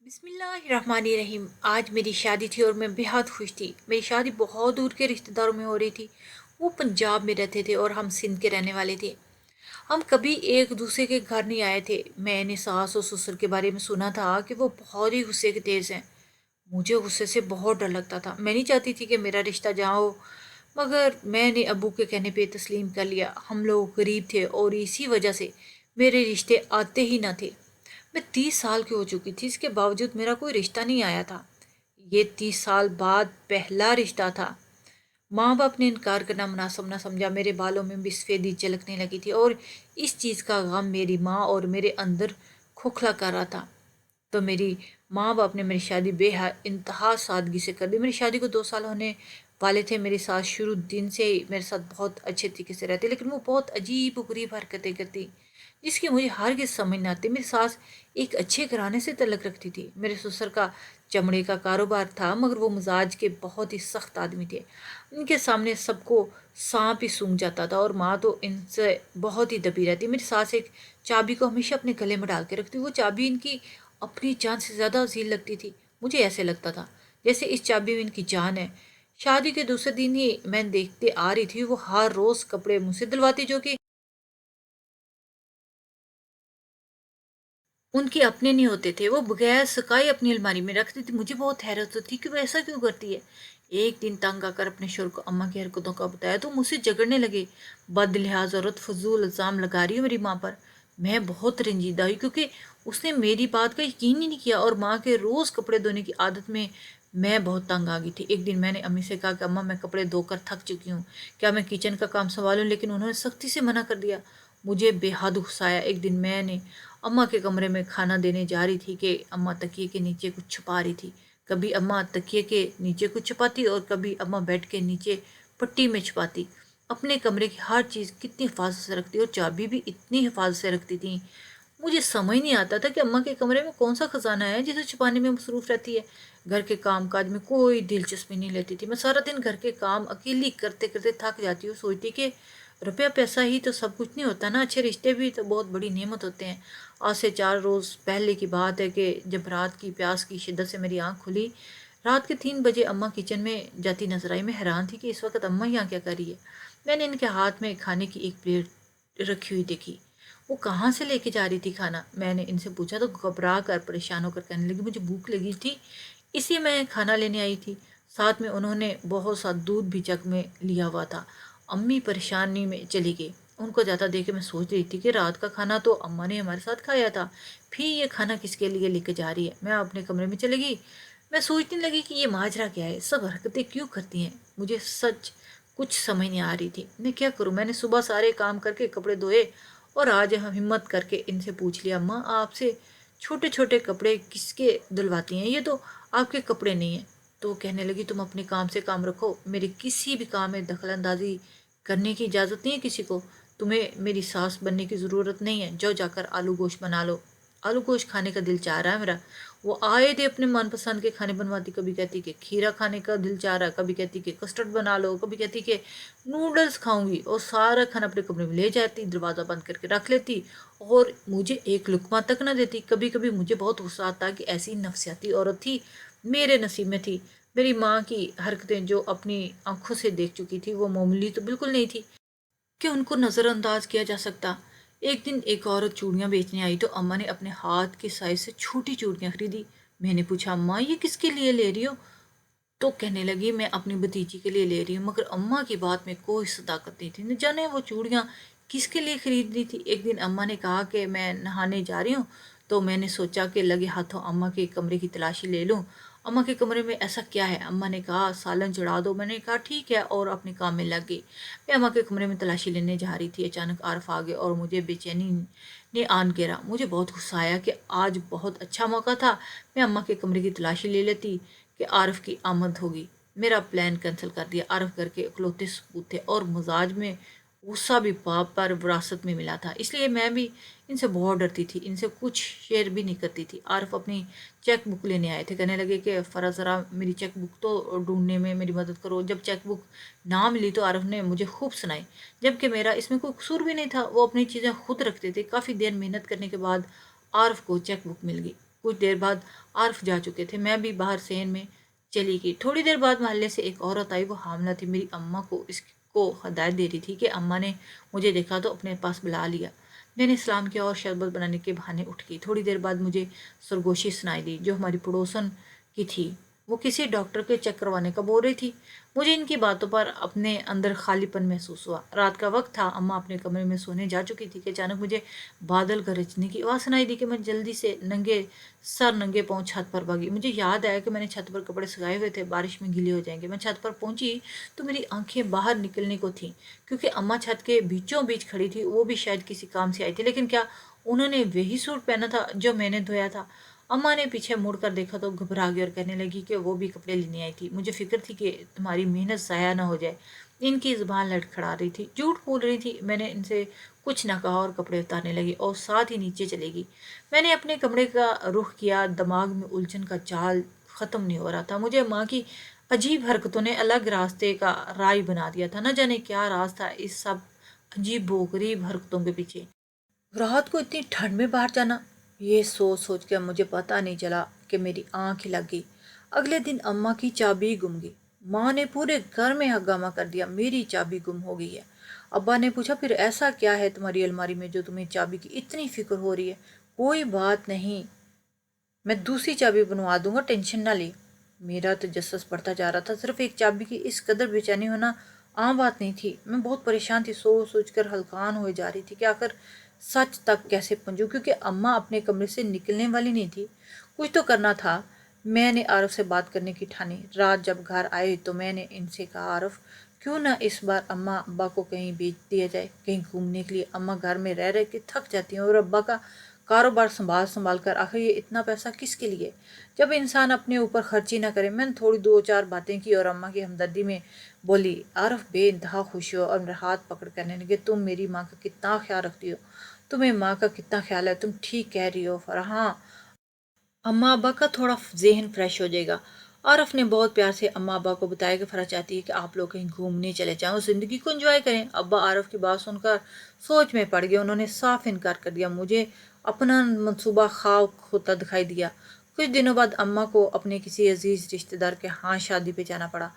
بسم اللہ الرحمن الرحیم۔ آج میری شادی تھی اور میں بہت خوش تھی۔ میری شادی بہت دور کے رشتہ داروں میں ہو رہی تھی۔ وہ پنجاب میں رہتے تھے اور ہم سندھ کے رہنے والے تھے۔ ہم کبھی ایک دوسرے کے گھر نہیں آئے تھے۔ میں نے ساس اور سسر کے بارے میں سنا تھا کہ وہ بہت ہی غصے کے تیز ہیں۔ مجھے غصے سے بہت ڈر لگتا تھا۔ میں نہیں چاہتی تھی کہ میرا رشتہ جہاں ہو، مگر میں نے ابو کے کہنے پہ تسلیم کر لیا۔ ہم لوگ غریب تھے اور اسی وجہ سے میرے رشتے آتے ہی نہ تھے۔ میں 30 سال کی ہو چکی تھی، اس کے باوجود میرا کوئی رشتہ نہیں آیا تھا۔ یہ 30 سال بعد پہلا رشتہ تھا۔ ماں باپ نے انکار کرنا مناسب نہ سمجھا۔ میرے بالوں میں بھی سفیدی چلکنے لگی تھی اور اس چیز کا غم میری ماں اور میرے اندر کھوکھلا کر رہا تھا۔ تو میری ماں باپ نے میری شادی بے انتہا سادگی سے کر دی۔ میری شادی کو 2 سال ہونے والے تھے۔ میری ساس شروع دن سے ہی میرے ساتھ بہت اچھے طریقے سے رہتی، لیکن وہ بہت عجیب و غریب حرکتیں کرتی جس کی مجھے ہرگز سمجھ نہ آتی۔ میری ساس ایک اچھے گھرانے سے تعلق رکھتی تھی۔ میرے سسر کا چمڑے کا کاروبار تھا، مگر وہ مزاج کے بہت ہی سخت آدمی تھے۔ ان کے سامنے سب کو سانپ ہی سونگھ جاتا تھا، اور ماں تو ان سے بہت ہی دبی رہتی۔ میری ساس ایک چابی کو ہمیشہ اپنے گلے میں ڈال کے رکھتی۔ وہ چابی ان کی اپنی جان سے زیادہ عزیز لگتی تھی۔ مجھے ایسے لگتا تھا جیسے اس چابی میں ان کی جان ہے۔ شادی کے دوسرے دن ہی میں دیکھتے آ رہی تھی، وہ ہر روز کپڑے مجھ سے دلواتی جو کہ ان کے اپنے نہیں ہوتے تھے۔ وہ بغیر سکائے اپنی الماری میں رکھتی تھی۔ مجھے بہت حیرت ہوتی کہ وہ ایسا کیوں کرتی ہے۔ ایک دن تنگ آ کر اپنے شوہر کو اماں کی حرکتوں کا بتایا تو مجھ سے جھگڑنے لگے۔ بد لحاظ عورت فضول الزام لگا رہی ہے میری ماں پر۔ میں بہت رنجیدہ ہوئی کیونکہ اس نے میری بات کا یقین ہی نہیں کیا، اور ماں کے روز کپڑے دھونے کی عادت میں بہت تنگ آ گئی تھی۔ ایک دن میں نے امی سے کہا کہ اماں، میں کپڑے دھو کر تھک چکی ہوں، کیا میں کچن کا کام سنبھالوں؟ لیکن انہوں نے سختی سے منع کر دیا۔ مجھے بے حد غصہ آیا۔ ایک دن میں نے اماں کے کمرے میں کھانا دینے جا رہی تھی کہ اماں تکیے کے نیچے کچھ چھپا رہی تھی۔ کبھی اماں تکیے کے نیچے کچھ چھپاتی اور کبھی اماں بیڈ کے نیچے پٹی میں چھپاتی۔ اپنے کمرے کی ہر چیز کتنی حفاظت سے رکھتی اور چابی بھی اتنی حفاظت سے رکھتی تھیں۔ مجھے سمجھ نہیں آتا تھا کہ اماں کے کمرے میں کون سا خزانہ ہے جسے چھپانے میں مصروف رہتی ہے۔ گھر کے کام کاج میں کوئی دلچسپی نہیں لیتی تھی۔ میں سارا دن گھر کے کام اکیلی کرتے کرتے تھک جاتی ہوں، سوچتی کہ روپیہ پیسہ ہی تو سب کچھ نہیں ہوتا نا، اچھے رشتے بھی تو بہت بڑی نعمت ہوتے ہیں۔ آج سے 4 روز پہلے کی بات ہے کہ جب رات کی پیاس کی شدت سے میری آنکھ کھلی، رات کے 3 بجے اماں کچن میں جاتی نظر آئی۔ میں حیران تھی کہ اس وقت اماں یہاں کیا کر رہی ہے۔ میں نے ان کے ہاتھ میں کھانے کی ایک پلیٹ رکھی ہوئی دیکھی۔ وہ کہاں سے لے کے جا رہی تھی کھانا؟ میں نے ان سے پوچھا تو گھبرا کر پریشان ہو کر کہنے لگی، مجھے بھوک لگی تھی اس لیے میں کھانا لینے آئی تھی۔ ساتھ میں انہوں نے بہت سا دودھ بھی جگ میں لیا ہوا تھا۔ امی پریشانی میں چلی گئی۔ ان کو جاتا دیکھ کے میں سوچ رہی تھی کہ رات کا کھانا تو اماں نے ہمارے ساتھ کھایا تھا، پھر یہ کھانا کس کے لیے لے کے جا رہی ہے۔ میں اپنے کمرے میں چلی گئی۔ میں سوچنے لگی کہ یہ ماجرا کیا ہے، سب حرکتیں کیوں کرتی ہیں۔ مجھے سچ کچھ سمجھ نہیں آ رہی تھی میں کیا کروں۔ میں نے صبح سارے کام کر کے کپڑے دھوئے اور آج ہمت کر کے ان سے پوچھ لیا، اماں آپ سے چھوٹے چھوٹے کپڑے کس کے دلواتی ہیں؟ یہ تو آپ کے کپڑے نہیں ہیں۔ تو وہ کہنے لگی، تم اپنے کام سے کام رکھو، میرے کسی بھی کام میں دخل اندازی کرنے کی اجازت نہیں ہے کسی کو۔ تمہیں میری ساس بننے کی ضرورت نہیں ہے، جا کر آلو گوشت بنا لو۔ آلو گوشت کھانے کا دل چاہ رہا ہے میرا۔ وہ آئے تھے اپنے من پسند کے کھانے بنواتی، کبھی کہتی کہ کھیرا کھانے کا دل چاہ رہا ہے، کبھی کہتی کہ کسٹرڈ بنا لو، کبھی کہتی کہ نوڈلز کھاؤں گی، اور سارا کھانا اپنے کمرے میں لے جاتی، دروازہ بند کر کے رکھ لیتی اور مجھے ایک لقمہ تک نہ دیتی۔ کبھی کبھی مجھے بہت غصہ آتا کہ ایسی نفسیاتی عورت تھی میرے نصیب میں تھی۔ میری ماں کی حرکتیں جو اپنی آنکھوں سے دیکھ چکی تھی وہ معمولی تو بالکل نہیں تھی کہ ان کو نظر انداز کیا جا سکتا۔ ایک دن ایک عورت چوڑیاں بیچنے آئی تو اماں نے اپنے ہاتھ کے سائز سے چھوٹی چوڑیاں خریدی۔ میں نے پوچھا، اماں یہ کس کے لیے لے رہی ہو؟ تو کہنے لگی، میں اپنی بھتیجی کے لیے لے رہی ہوں۔ مگر اماں کی بات میں کوئی صداقت نہیں تھی، نہ جانے وہ چوڑیاں کس کے لیے خرید رہی تھی۔ ایک دن اماں نے کہا کہ میں نہانے جا رہی ہوں، تو میں نے سوچا کہ لگے ہاتھوں اماں کے کمرے کی تلاشی لے لوں۔ اماں کے کمرے میں ایسا کیا ہے؟ اماں نے کہا، سالن چڑھا دو۔ میں نے کہا ٹھیک ہے، اور اپنے کام میں لگ گئی۔ میں اماں کے کمرے میں تلاشی لینے جا رہی تھی، اچانک عارف آ گئے اور مجھے بے چینی نے آن گھیرا۔ مجھے بہت غصہ آیا کہ آج بہت اچھا موقع تھا، میں اماں کے کمرے کی تلاشی لے لیتی کہ عارف کی آمد ہوگی۔ میرا پلان کینسل کر دیا۔ عارف گھر کے اکلوتے ثبوت تھے اور مزاج میں غصہ بھی باپ پر وراثت میں ملا تھا، اس لیے میں بھی ان سے بہت ڈرتی تھی، ان سے کچھ شیئر بھی نہیں کرتی تھی۔ عارف اپنی چیک بک لینے آئے تھے، کہنے لگے کہ فرا ذرا میری چیک بک تو ڈھونڈنے میں میری مدد کرو۔ جب چیک بک نہ ملی تو عارف نے مجھے خوب سنائی، جبکہ میرا اس میں کوئی قصور بھی نہیں تھا۔ وہ اپنی چیزیں خود رکھتے تھے۔ کافی دیر محنت کرنے کے بعد عارف کو چیک بک مل گئی۔ کچھ دیر بعد عارف جا چکے تھے، میں بھی باہر صحن میں چلی گئی۔ تھوڑی دیر بعد محلے سے ایک عورت آئی، وہ حاملہ تھی۔ میری اماں کو اس کو ہدایت دے رہی تھی کہ اماں نے مجھے دیکھا تو اپنے پاس بلا لیا۔ میں نے سلام کیا اور شربت بنانے کے بہانے اٹھ گئی۔ تھوڑی دیر بعد مجھے سرگوشی سنائی دی جو ہماری پڑوسن کی تھی، وہ کسی ڈاکٹر کے چیک کروانے کا بول رہی تھی۔ مجھے ان کی باتوں پر اپنے اندر خالی پن محسوس ہوا۔ رات کا وقت تھا، اماں اپنے کمرے میں سونے جا چکی تھی کہ اچانک مجھے بادل گرجنے کی آواز سنائی دی کہ میں جلدی سے ننگے سر ننگے پاؤں چھت پر بھاگی۔ مجھے یاد آیا کہ میں نے چھت پر کپڑے سکھائے ہوئے تھے، بارش میں گیلے ہو جائیں گے۔ میں چھت پر پہنچی تو میری آنکھیں باہر نکلنے کو تھیں کیونکہ اماں چھت کے بیچوں بیچ کھڑی تھی۔ وہ بھی شاید کسی کام سے آئی تھی، لیکن کیا انہوں نے وہی سوٹ پہنا تھا جو میں نے دھویا تھا؟ اماں نے پیچھے مڑ کر دیکھا تو گھبرا گئی اور کہنے لگی کہ وہ بھی کپڑے لینے آئی تھی۔ مجھے فکر تھی کہ تمہاری محنت ضائع نہ ہو جائے۔ ان کی زبان لڑکھڑا رہی تھی، جھوٹ بول رہی تھی۔ میں نے ان سے کچھ نہ کہا اور کپڑے اتارنے لگی اور ساتھ ہی نیچے چلے گی۔ میں نے اپنے کمرے کا رخ کیا، دماغ میں الجھن کا جال ختم نہیں ہو رہا تھا۔ مجھے ماں کی عجیب حرکتوں نے الگ راستے کا راہ بنا دیا تھا۔ نہ جانے کیا راز تھا اس سب عجیب و غریب حرکتوں کے پیچھے۔ رات کو اتنی ٹھنڈ میں باہر جانا، یہ سوچ سوچ کے مجھے پتہ نہیں چلا کہ میری آنکھ ہی لگ گئی۔ اگلے دن اماں کی چابی گم گئی۔ ماں نے پورے گھر میں ہنگامہ کر دیا، میری چابی گم ہو گئی ہے۔ ابا نے پوچھا پھر ایسا کیا ہے تمہاری الماری میں جو تمہیں چابی کی اتنی فکر ہو رہی ہے؟ کوئی بات نہیں، میں دوسری چابی بنوا دوں گا، ٹینشن نہ لے۔ میرا تجسس بڑھتا جا رہا تھا۔ صرف ایک چابی کی اس قدر بے چینی ہونا عام بات نہیں تھی۔ میں بہت پریشان تھی، سوچ سوچ کر ہلکان ہوئے جا رہی تھی کہ آخر سچ تک کیسے پہنچوں، کیونکہ اماں اپنے کمرے سے نکلنے والی نہیں تھی۔ کچھ تو کرنا تھا۔ میں نے عارف سے بات کرنے کی ٹھانی۔ رات جب گھر آئے تو میں نے ان سے کہا عارف کیوں نہ اس بار اماں ابا کو کہیں بھیج دیا جائے، کہیں گھومنے کے لیے۔ اماں گھر میں رہ رہ کے تھک جاتی ہیں اور ابا کا کاروبار سنبھال سنبھال کر آخر یہ اتنا پیسہ کس کے لیے جب انسان اپنے اوپر خرچی نہ کرے۔ میں نے تھوڑی دو چار باتیں کی اور اماں کی ہمدردی میں بولی۔ عارف بے انتہا خوشی ہو اور میرا ہاتھ پکڑ کہنے لگے تم میری ماں کا کتنا خیال رکھتی ہو، تمہیں ماں کا کتنا خیال ہے، تم ٹھیک کہہ رہی ہو فرحاں، اماں ابا کا تھوڑا ذہن فریش ہو جائے گا۔ عارف نے بہت پیار سے اماں ابا کو بتایا کہ فرح چاہتی ہے کہ آپ لوگ کہیں گھومنے چلے جائیں اور زندگی کو انجوائے کریں۔ ابا عارف کی بات سن کر سوچ میں پڑ گئے، انہوں نے صاف انکار کر دیا۔ مجھے اپنا منصوبہ خاک ہوتا دکھائی دیا۔ کچھ دنوں بعد اماں کو اپنے کسی عزیز رشتہ دار کے ہاں شادی پہ جانا پڑا۔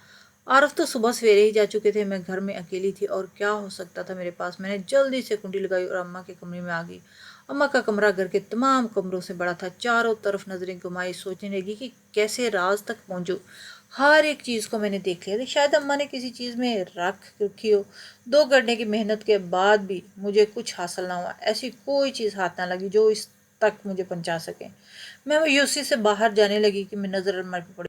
عارف تو صبح سویرے ہی جا چکے تھے، میں گھر میں اکیلی تھی اور کیا ہو سکتا تھا میرے پاس۔ میں نے جلدی سے کنڈی لگائی اور اماں کے کمرے میں آ گئی۔ اماں کا کمرہ گھر کے تمام کمروں سے بڑا تھا۔ چاروں طرف نظریں گھمائی، سوچنے لگی کہ کیسے راز تک پہنچوں۔ ہر ایک چیز کو میں نے دیکھ لیا، شاید اماں نے کسی چیز میں رکھ رکھی ہو۔ 2 گھنٹے کی محنت کے بعد بھی مجھے کچھ حاصل نہ ہوا۔ ایسی کوئی چیز ہاتھ نہ لگی جو اس تک مجھے پہنچا سکے۔ میں مایوسی سے باہر جانے لگی کہ میں نظر الماری پہ پڑی۔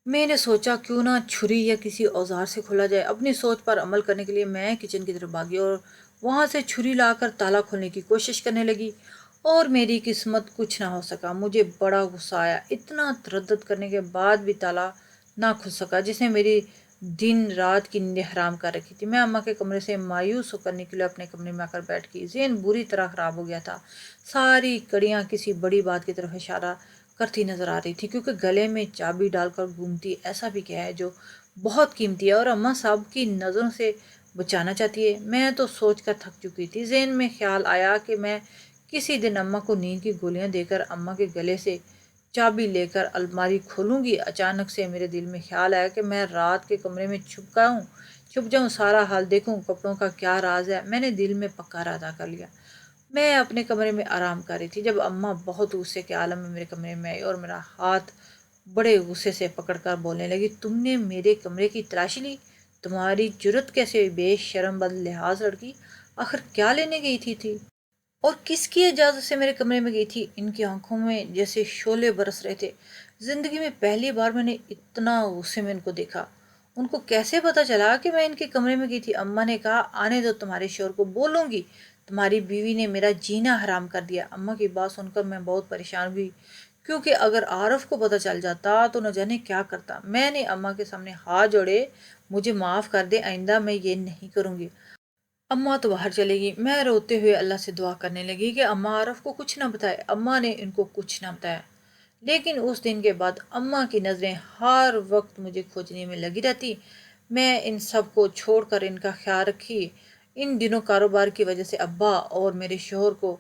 میں نے سوچا کیوں نہ چھری یا کسی اوزار سے کھولا جائے۔ اپنی سوچ پر عمل کرنے کے لیے میں کچن کی طرف بھاگی اور وہاں سے چھری لا کر تالا کھولنے کی کوشش کرنے لگی، اور میری قسمت کچھ نہ ہو سکا۔ مجھے بڑا غصہ آیا، اتنا تردد کرنے کے بعد بھی تالا نہ کھل سکا جس نے میری دن رات کی نیند حرام کر رکھی تھی۔ میں اماں کے کمرے سے مایوس ہو کر نکلے، اپنے کمرے میں آ کر بیٹھ گئی۔ ذہن بری طرح خراب ہو گیا تھا، ساری کڑیاں کسی بڑی بات کی طرف اشارہ کرتی نظر آ رہی تھی، کیونکہ گلے میں چابی ڈال کر گھومتی ایسا بھی کیا ہے جو بہت قیمتی ہے اور اماں صاحب کی نظروں سے بچانا چاہتی ہے۔ میں تو سوچ کر تھک چکی تھی۔ ذہن میں خیال آیا کہ میں کسی دن اماں کو نیند کی گولیاں دے کر اماں کے گلے سے چابی لے کر الماری کھولوں گی۔ اچانک سے میرے دل میں خیال آیا کہ میں رات کے کمرے میں چھپ جاؤں، سارا حال دیکھوں، کپڑوں کا کیا راز ہے۔ میں نے دل میں پکا ارادہ کر لیا۔ میں اپنے کمرے میں آرام کر رہی تھی جب اماں بہت غصے کے عالم میں میرے کمرے میں آئی اور میرا ہاتھ بڑے غصے سے پکڑ کر بولنے لگی تم نے میرے کمرے کی تلاشی لی؟ تمہاری جرت کیسے ہوئی بے شرم بد لحاظ لڑکی، آخر کیا لینے گئی تھی اور کس کی اجازت سے میرے کمرے میں گئی تھی؟ ان کی آنکھوں میں جیسے شعلے برس رہے تھے۔ زندگی میں پہلی بار میں نے اتنا غصے میں ان کو دیکھا۔ ان کو کیسے پتا چلا کہ میں ان کے کمرے میں گئی تھی؟ اماں نے کہا آنے دو تمہارے شوہر کو، بولوں گی تمہاری بیوی نے میرا جینا حرام کر دیا۔ اماں کی بات سن کر میں بہت پریشان ہوئی، کیونکہ اگر عارف کو پتہ چل جاتا تو نہ جانے کیا کرتا۔ میں نے اماں کے سامنے ہاتھ جوڑے، مجھے معاف کر دے، آئندہ میں یہ نہیں کروں گی۔ اماں تو باہر چلے گی۔ میں روتے ہوئے اللہ سے دعا کرنے لگی کہ اماں عارف کو کچھ نہ بتائے۔ اماں نے ان کو کچھ نہ بتایا، لیکن اس دن کے بعد اماں کی نظریں ہر وقت مجھے کھوجنے میں لگی رہتی۔ میں ان سب کو چھوڑ کر ان کا خیال رکھی۔ ان دنوں کاروبار کی وجہ سے ابا اور میرے شوہر کو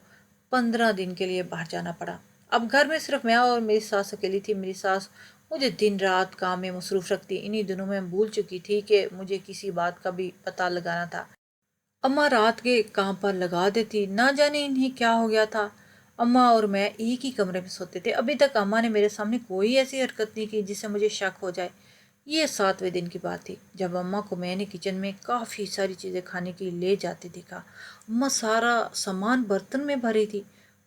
15 دن کے لیے باہر جانا پڑا۔ اب گھر میں صرف میں اور میری ساس اکیلی تھی۔ میری ساس مجھے دن رات کام میں مصروف رکھتی۔ انہی دنوں میں بھول چکی تھی کہ مجھے کسی بات کا بھی پتہ لگانا تھا۔ اماں رات کے کام پر لگا دیتی، نہ جانے انہیں کیا ہو گیا تھا۔ اماں اور میں ایک ہی کمرے میں سوتے تھے۔ ابھی تک اماں نے میرے سامنے کوئی ایسی حرکت نہیں کی جس سے مجھے شک ہو جائے۔ یہ 7ویں دن کی بات تھی جب اماں کو میں نے کچن میں کافی ساری چیزیں کھانے کی لے جاتے دیکھا۔ اماں سارا سامان برتن میں بھری تھی۔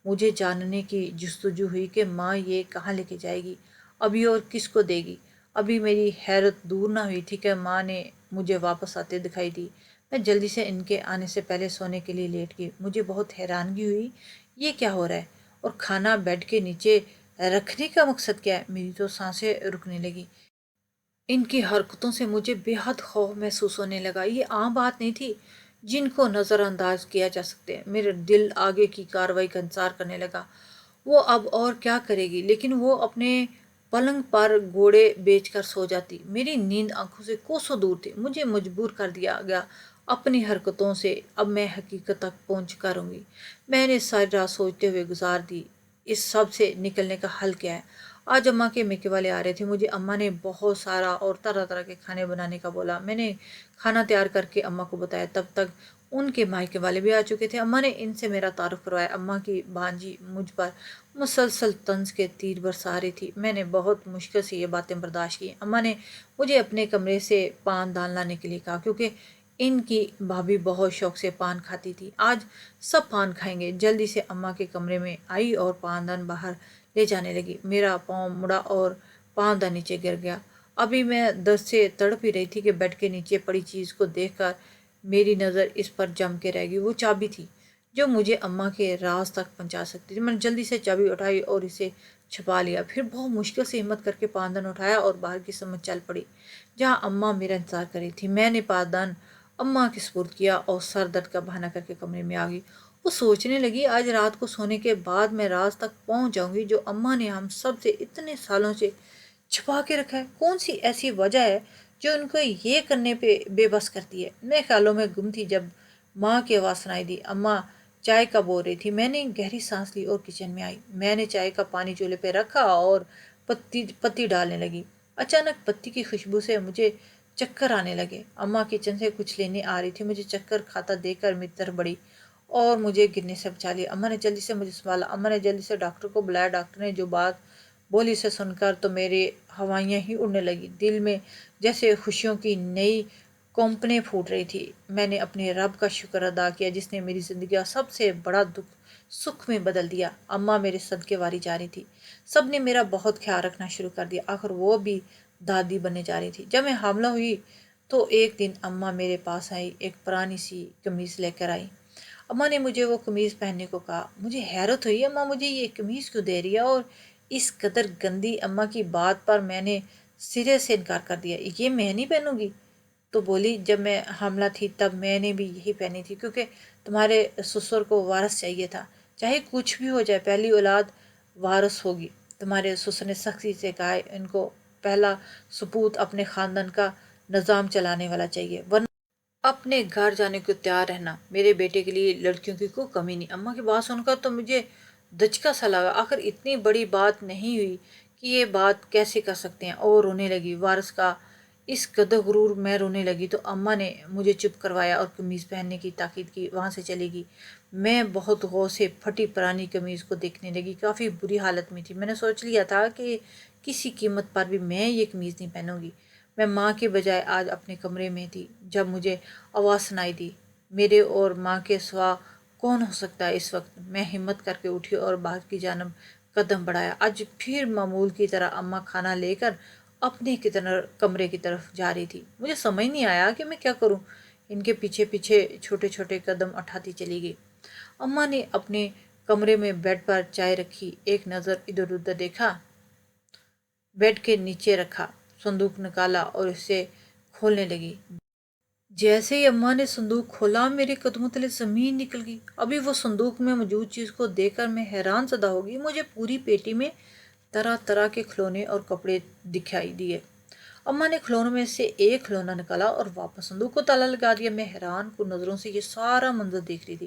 مجھے جاننے کی جستجو ہوئی کہ ماں یہ کہاں لے کے جائے گی ابھی اور کس کو دے گی۔ ابھی میری حیرت دور نہ ہوئی تھی کہ ماں نے مجھے واپس آتے دکھائی دی۔ میں جلدی سے ان کے آنے سے پہلے سونے کے لیے لیٹ گئی۔ مجھے بہت حیرانگی ہوئی، یہ کیا ہو رہا ہے اور کھانا بیڈ کے نیچے رکھنے کا مقصد کیا ہے؟ میری تو سانسیں رکنے لگی۔ ان کی حرکتوں سے مجھے بے حد خوف محسوس ہونے لگا۔ یہ عام بات نہیں تھی جن کو نظر انداز کیا جا سکتے۔ میرا دل آگے کی کارروائی کا انتظار کرنے لگا۔ وہ اب اور کیا کرے گی؟ لیکن وہ اپنے پلنگ پر گھوڑے بیچ کر سو جاتی۔ میری نیند آنکھوں سے کوسوں دور تھی۔ مجھے مجبور کر دیا گیا اپنی حرکتوں سے۔ اب میں حقیقت تک پہنچ کروں گی۔ میں نے ساری رات سوچتے ہوئے گزار دی، اس سب سے نکلنے کا حل کیا ہے؟ آج اماں کے میکے والے آ رہے تھے۔ مجھے اماں نے بہت سارا اور طرح طرح کے کھانے بنانے کا بولا۔ میں نے کھانا تیار کر کے اماں کو بتایا۔ تب تک ان کے مائکے والے بھی آ چکے تھے۔ اماں نے ان سے میرا تعارف کروایا۔ اماں کی بھانجی مجھ پر مسلسل طنز کے تیر برسا رہی تھی۔ میں نے بہت مشکل سے یہ باتیں برداشت کی۔ اماں نے مجھے اپنے کمرے سے پان دان لانے کے لیے کہا کیونکہ ان کی بھابھی بہت شوق سے پان کھاتی تھی۔ آج سب پان کھائیں گے۔ جلدی سے اماں کے کمرے میں آئی اور پان دان باہر لے جانے لگی۔ میرا پاؤں مڑا اور پان دان نیچے گر گیا۔ ابھی میں درد سے تڑپ ہی رہی تھی کہ بیڈ کے نیچے پڑی چیز کو دیکھ کر میری نظر اس پر جم کے رہ گئی۔ وہ چابی تھی جو مجھے اماں کے راز تک پہنچا سکتی تھی۔ میں نے جلدی سے چابی اٹھائی اور اسے چھپا لیا۔ پھر بہت مشکل سے ہمت کر کے پان دان اٹھایا اور باہر کی سمت چل پڑی جہاں اماں میرا انتظار کر رہی تھی۔ میں نے پان دان اماں کے سپرد کیا اور سر درد کا بہانہ کر کے کمرے میں آ گئی۔ وہ سوچنے لگی آج رات کو سونے کے بعد میں راز تک پہنچ جاؤں گی جو اماں نے ہم سب سے اتنے سالوں سے چھپا کے رکھا ہے۔ کون سی ایسی وجہ ہے جو ان کو یہ کرنے پہ بے بس کرتی ہے؟ میں خیالوں میں گم تھی جب ماں کی آواز سنائی دی۔ اماں چائے کا بول رہی تھی۔ میں نے گہری سانس لی اور کچن میں آئی۔ میں نے چائے کا پانی چولہے پہ رکھا اور پتی ڈالنے لگی۔ اچانک پتی کی خوشبو سے مجھے چکر آنے لگے۔ اماں کچن سے کچھ لینے آ رہی تھی۔ مجھے چکر کھاتا دیکھ کر میری طرف بڑھی اور مجھے گرنے سے بچا لیا۔ اماں نے جلدی سے مجھے سنبھالا۔ اماں نے جلدی سے ڈاکٹر کو بلایا۔ ڈاکٹر نے جو بات بولی اسے سن کر تو میرے ہوائیاں ہی اڑنے لگی۔ دل میں جیسے خوشیوں کی نئی کمپنیں پھوٹ رہی تھی۔ میں نے اپنے رب کا شکر ادا کیا جس نے میری زندگی کا سب سے بڑا دکھ سکھ میں بدل دیا۔ اماں میرے صدقے واری جا رہی تھی۔ سب نے میرا بہت خیال رکھنا شروع کر دیا۔ آخر وہ بھی دادی بننے جا رہی تھی۔ جب میں حاملہ ہوئی تو ایک دن اماں میرے پاس آئی، ایک پرانی سی قمیض لے کر آئی۔ اماں نے مجھے وہ قمیض پہننے کو کہا۔ مجھے حیرت ہوئی، اماں مجھے یہ قمیض کیوں دے رہی ہے اور اس قدر گندی؟ اماں کی بات پر میں نے سرے سے انکار کر دیا۔ یہ میں نہیں پہنوں گی۔ تو بولی جب میں حاملہ تھی تب میں نے بھی یہی پہنی تھی کیونکہ تمہارے سسر کو وارث چاہیے تھا۔ چاہے کچھ بھی ہو جائے پہلی اولاد وارث ہوگی۔ تمہارے سسر نے سختی سے کہا ان کو پہلا سپوت اپنے خاندان کا نظام چلانے والا چاہیے ورنہ اپنے گھر جانے کو تیار رہنا۔ میرے بیٹے کے لیے لڑکیوں کی کوئی کمی نہیں۔ اماں کی بات سن کر تو مجھے دھچکا سا لگا۔ آخر اتنی بڑی بات نہیں ہوئی کہ یہ بات کیسے کر سکتے ہیں؟ اور رونے لگی۔ وارث کا اس قدر غرور! میں رونے لگی تو اماں نے مجھے چپ کروایا اور قمیض پہننے کی تاکید کی۔ وہاں سے چلی گئی۔ میں بہت غور سے پھٹی پرانی قمیض کو دیکھنے لگی۔ کافی بری حالت میں تھی۔ میں نے سوچ لیا تھا کہ کسی قیمت پر بھی میں یہ قمیض نہیں پہنوں گی۔ میں ماں کے بجائے آج اپنے کمرے میں تھی جب مجھے آواز سنائی دی۔ میرے اور ماں کے سوا کون ہو سکتا ہے اس وقت؟ میں ہمت کر کے اٹھی اور باہر کی جانب قدم بڑھایا۔ آج پھر معمول کی طرح اماں کھانا لے کر اپنے کمرے کی طرف جا رہی تھی۔ مجھے سمجھ نہیں آیا کہ میں کیا کروں۔ ان کے پیچھے پیچھے چھوٹے چھوٹے قدم اٹھاتی چلی گئی۔ اماں نے اپنے کمرے میں بیڈ پر چائے رکھی، ایک نظر ادھر ادھر دیکھا، بیڈ کے نیچے رکھا صندوق نکالا اور اسے کھولنے لگی۔ جیسے ہی اماں نے صندوق کھولا میرے قدموں تلے زمین نکل گئی۔ ابھی وہ صندوق میں موجود چیز کو دیکھ کر میں حیران زدہ ہو گئی۔ مجھے پوری پیٹی میں طرح طرح کے کھلونے اور کپڑے دکھائی دیے۔ اماں نے کھلونوں میں سے ایک کھلونا نکالا اور واپس صندوق کو تالا لگا دیا۔ میں حیران کن نظروں سے یہ سارا منظر دیکھ رہی تھی۔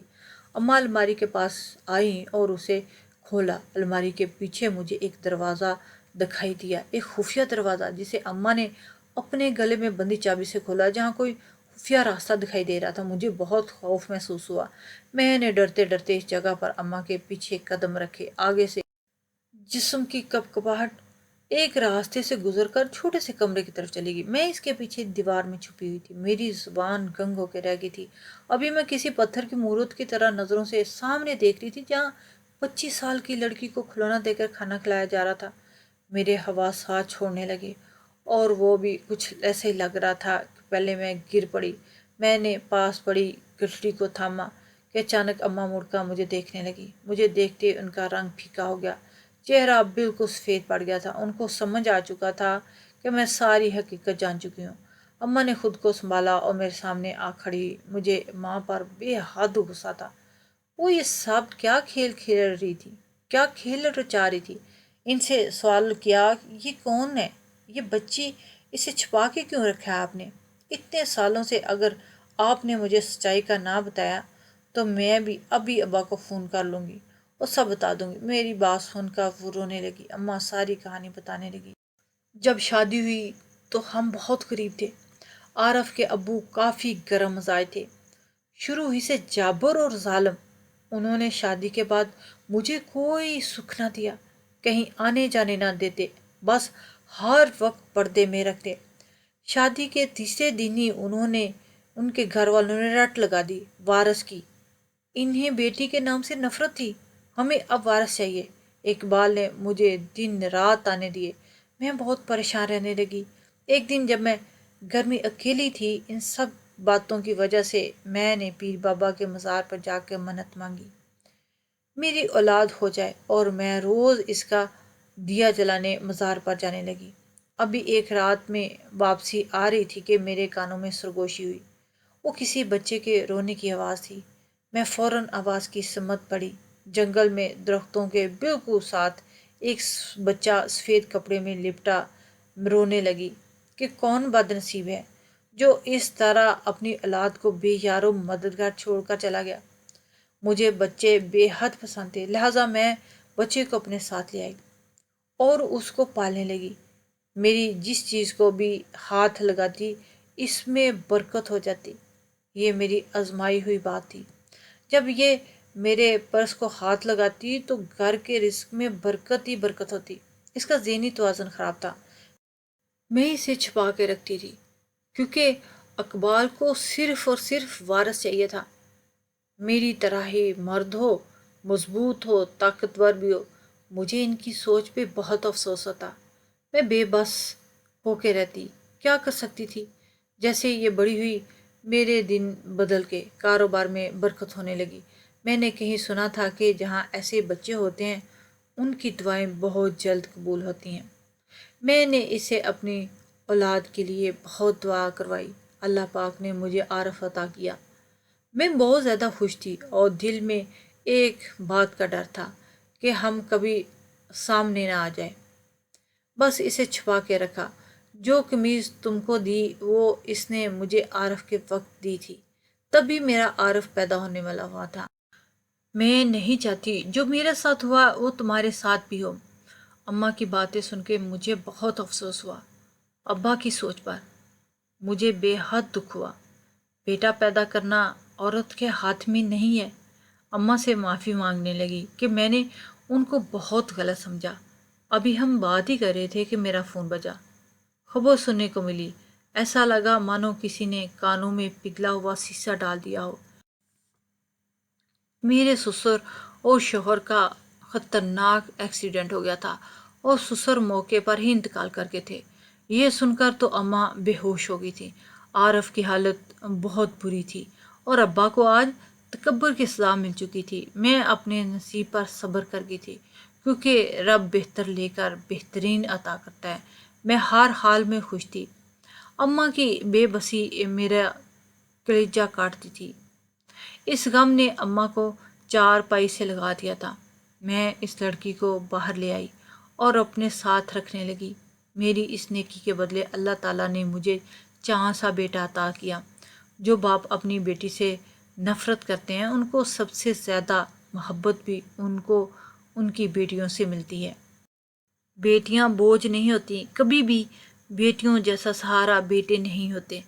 اماں الماری کے پاس آئیں اور اسے کھولا، الماری کے پیچھے مجھے ایک دروازہ دکھائی دیا، ایک خفیہ دروازہ جسے اماں نے اپنے گلے میں بندی چابی سے کھولا، جہاں کوئی خفیہ راستہ دکھائی دے رہا تھا۔ مجھے بہت خوف محسوس ہوا۔ میں نے ڈرتے ڈرتے اس جگہ پر اماں کے پیچھے قدم رکھے۔ آگے سے جسم کی کپکپاہٹ ایک راستے سے گزر کر چھوٹے سے کمرے کی طرف چلے گی۔ میں اس کے پیچھے دیوار میں چھپی ہوئی تھی، میری زبان گنگ ہو کے رہ گئی تھی۔ ابھی میں کسی پتھر کی مورت کی طرح نظروں سے سامنے دیکھ رہی تھی، جہاں 25 سال کی لڑکی کو کھلونا دے کر کھانا کھلایا جا رہا تھا۔ میرے حواس ساتھ چھوڑنے لگے، اور وہ بھی کچھ ایسے ہی لگ رہا تھا کہ پہلے میں گر پڑی۔ میں نے پاس پڑی گٹھڑی کو تھاما کہ اچانک اماں مڑ کر مجھے دیکھنے لگی۔ مجھے دیکھتے ان کا رنگ پھیکا ہو گیا، چہرہ بالکل سفید پڑ گیا تھا۔ ان کو سمجھ آ چکا تھا کہ میں ساری حقیقت جان چکی ہوں۔ اماں نے خود کو سنبھالا اور میرے سامنے آ کھڑی ہوئی۔ مجھے ماں پر بے حد غصہ تھا۔ وہ یہ سب کیا کھیل کھیل رہی تھی، کیا کھیل رچا رہی تھی؟ ان سے سوال کیا، یہ کون ہے، یہ بچی، اسے چھپا کے کیوں رکھا ہے آپ نے اتنے سالوں سے؟ اگر آپ نے مجھے سچائی کا نہ بتایا تو میں بھی ابھی ابا کو فون کر لوں گی اور سب بتا دوں گی۔ میری بات سن کر وہ رونے لگی۔ اماں ساری کہانی بتانے لگی۔ جب شادی ہوئی تو ہم بہت قریب تھے۔ عارف کے ابو کافی گرم مزاج تھے، شروع ہی سے جابر اور ظالم۔ انہوں نے شادی کے بعد مجھے کوئی سکھ نہ دیا، کہیں آنے جانے نہ دیتے، بس ہر وقت پردے میں رکھتے۔ شادی کے تیسرے دن ہی ان کے گھر والوں نے رٹ لگا دی وارث کی۔ انہیں بیٹی کے نام سے نفرت تھی۔ ہمیں اب وارث چاہیے۔ اقبال نے مجھے دن رات تانے دیے۔ میں بہت پریشان رہنے لگی۔ ایک دن جب میں گھر میں اکیلی تھی، ان سب باتوں کی وجہ سے میں نے پیر بابا کے مزار پر جا کے منت مانگی، میری اولاد ہو جائے، اور میں روز اس کا دیا جلانے مزار پر جانے لگی۔ ابھی ایک رات میں واپسی آ رہی تھی کہ میرے کانوں میں سرگوشی ہوئی۔ وہ کسی بچے کے رونے کی آواز تھی۔ میں فوراً آواز کی سمت پڑی۔ جنگل میں درختوں کے بالکل ساتھ ایک بچہ سفید کپڑے میں لپٹا رونے لگی کہ کون بد نصیب ہے جو اس طرح اپنی اولاد کو بے یار و مددگار چھوڑ کر چلا گیا۔ مجھے بچے بے حد پسند تھے، لہٰذا میں بچے کو اپنے ساتھ لے آئی اور اس کو پالنے لگی۔ میری جس چیز کو بھی ہاتھ لگاتی اس میں برکت ہو جاتی۔ یہ میری آزمائی ہوئی بات تھی۔ جب یہ میرے پرس کو ہاتھ لگاتی تو گھر کے رزق میں برکت ہی برکت ہوتی۔ اس کا ذہنی توازن خراب تھا۔ میں اسے چھپا کے رکھتی تھی کیونکہ اقبال کو صرف اور صرف وارث چاہیے تھا، میری طرح ہی مرد ہو، مضبوط ہو، طاقتور بھی ہو۔ مجھے ان کی سوچ پہ بہت افسوس ہوتا۔ میں بے بس ہو کے رہتی، کیا کر سکتی تھی؟ جیسے یہ بڑی ہوئی، میرے دن بدل کے کاروبار میں برکت ہونے لگی۔ میں نے کہیں سنا تھا کہ جہاں ایسے بچے ہوتے ہیں ان کی دعائیں بہت جلد قبول ہوتی ہیں۔ میں نے اسے اپنی اولاد کے لیے بہت دعا کروائی۔ اللہ پاک نے مجھے عارف عطا کیا۔ میں بہت زیادہ خوش تھی، اور دل میں ایک بات کا ڈر تھا کہ ہم کبھی سامنے نہ آ جائے۔ بس اسے چھپا کے رکھا۔ جو قمیض تم کو دی وہ اس نے مجھے عارف کے وقت دی تھی، تبھی میرا عارف پیدا ہونے والا ہوا تھا۔ میں نہیں چاہتی جو میرے ساتھ ہوا وہ تمہارے ساتھ بھی ہو۔ اماں کی باتیں سن کے مجھے بہت افسوس ہوا۔ ابا کی سوچ پر مجھے بے حد دکھ ہوا۔ بیٹا پیدا کرنا عورت کے ہاتھ میں نہیں ہے۔ اماں سے معافی مانگنے لگی کہ میں نے ان کو بہت غلط سمجھا۔ ابھی ہم بات ہی کر رہے تھے کہ میرا فون بجا۔ خبر سننے کو ملی۔ ایسا لگا مانو کسی نے کانوں میں پگھلا ہوا سیسا ڈال دیا ہو۔ میرے سسر اور شوہر کا خطرناک ایکسیڈنٹ ہو گیا تھا، اور سسر موقع پر ہی انتقال کر گئے تھے۔ یہ سن کر تو اماں بے ہوش ہو گئی تھی۔ عارف کی حالت بہت بری تھی، اور ابا کو آج تکبر کی سزا مل چکی تھی۔ میں اپنے نصیب پر صبر کر گئی تھی، کیونکہ رب بہتر لے کر بہترین عطا کرتا ہے۔ میں ہر حال میں خوش تھی۔ اماں کی بے بسی میرا کلیجہ کاٹتی تھی۔ اس غم نے اماں کو چار پائی سے لگا دیا تھا۔ میں اس لڑکی کو باہر لے آئی اور اپنے ساتھ رکھنے لگی۔ میری اس نیکی کے بدلے اللہ تعالیٰ نے مجھے چاند سا بیٹا عطا کیا۔ جو باپ اپنی بیٹی سے نفرت کرتے ہیں ان کو سب سے زیادہ محبت بھی ان کو ان کی بیٹیوں سے ملتی ہے۔ بیٹیاں بوجھ نہیں ہوتی، کبھی بھی بیٹیوں جیسا سہارا بیٹے نہیں ہوتے۔